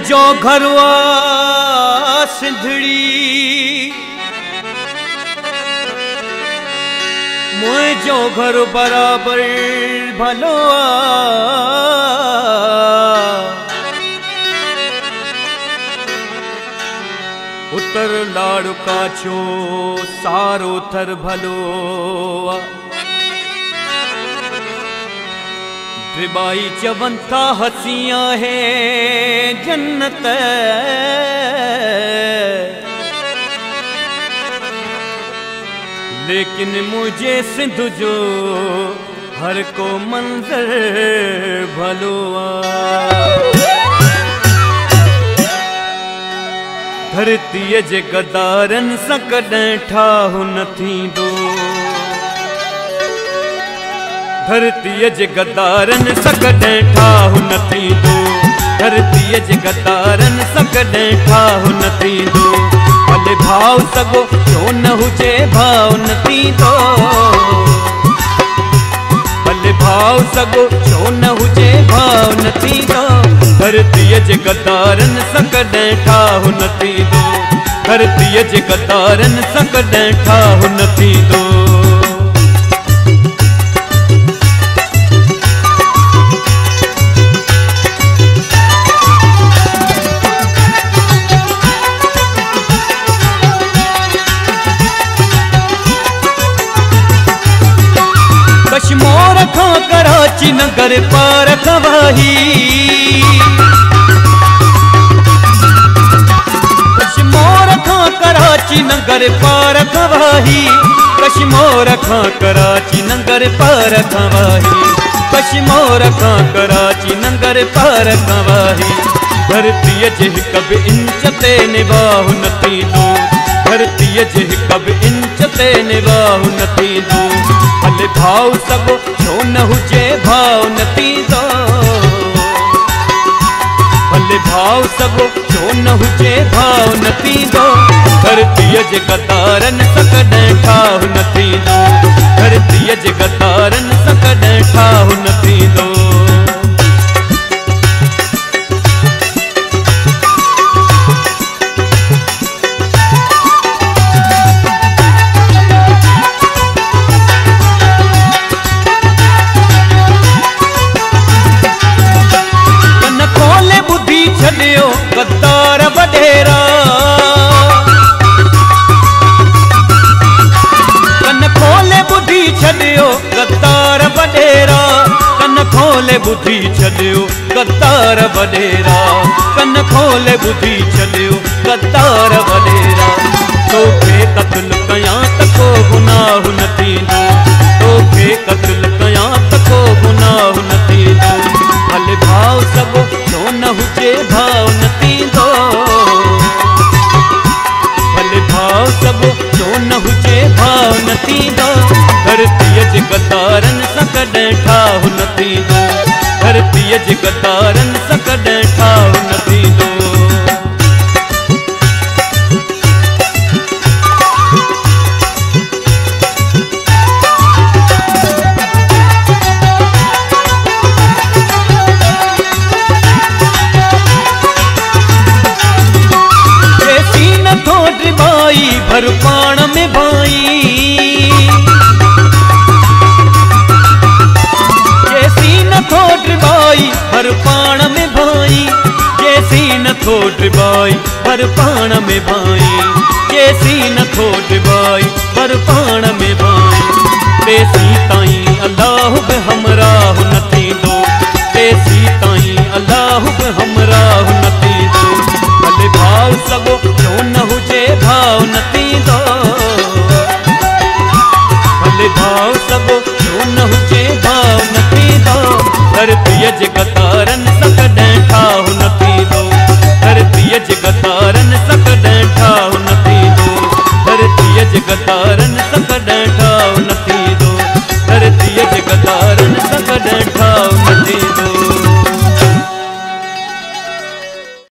मुझो घरवा सिंधड़ी मुझो घर बराबर भलो उतर लाड़ काछो सारो थर भलो त्रिबाई चवंता हसिया है जन्नत लेकिन मुझे सिंधु जो हर को मंजर भलो धरती जे गदारन सां कॾहिं ठाहु न थींदो धरती जे गदारन सां कॾहिं ठाहु न थींदो धरती जे गदारन सां कॾहिं ठाहु न थींदो भले भाव सगो छो न हुजे भाव न थींदो भले भाव सगो छो न हुजे भाव न थींदो धरती जे गदारन सां कॾहिं ठाहु न थींदो धरती जे गदारन सां कॾहिं ठाहु न थींदो कश्मीर खां कराची नगर पार खवाही कश्मीर खां कराची नगर पार खवाही कश्मीर खां कराची नगर पार खवाही कश्मीर खां कराची नगर पार खवाही धरती जे हिक बि इंच ते निबाहु न थींदो धरती जे हिक बि इंच ते निबाहु न थींदो भले भाव सगो छो न हुजे भाव न थींदो भले भाव सगो छो न हुजे भाव न थींदो धरती जे गदारन सां कॾहिं ठाहु न थींदो धरती जे गदारन सां कॾहिं ठाहु न थींदो छॾियो गद्दार वॾेरा कन खोले ॿुधी छॾियो गद्दार वॾेरा कन खोले ॿुधी छॾियो गद्दार वॾेरा कन खोले ॿुधी छॾियो गद्दार वॾेरा तोखे क़त्ल कयां त को गुनाह न थींदो तोखे क़त्ल कयां त को गुनाह न थींदो भले भाव सगो छो न हुजे भाव न थींदो भले भाव सगो छो न हुजे भाव न थींदो धरती जे गदारन सां कॾहिं ठाहु न थींदो धरती जे गदारन सां कॾहिं ठाहु न थींदो भर पाण में भाई जैसी न थोट भाई भर पाण में भाई जैसी न थोट भाई भर पाण में भाई जैसी न थोट भाई भर पाण में भाई तेसी ताईं अल्लाह बि हमराह न थींदो तेसी ताईं अल्लाह बि हमराह न थींदो भले भाव सगो छो न हुजे भाव न थींदो भले भाव सगो छो न हुजे भाव न थींदो धरती जे गदारन सां कॾहिं ठाहु न थींदो धरती जे गदारन सां कॾहिं ठाहु न थींदो धरती जे गदारन सां कॾहिं ठाहु न थींदो धरती जे गदारन सां कॾहिं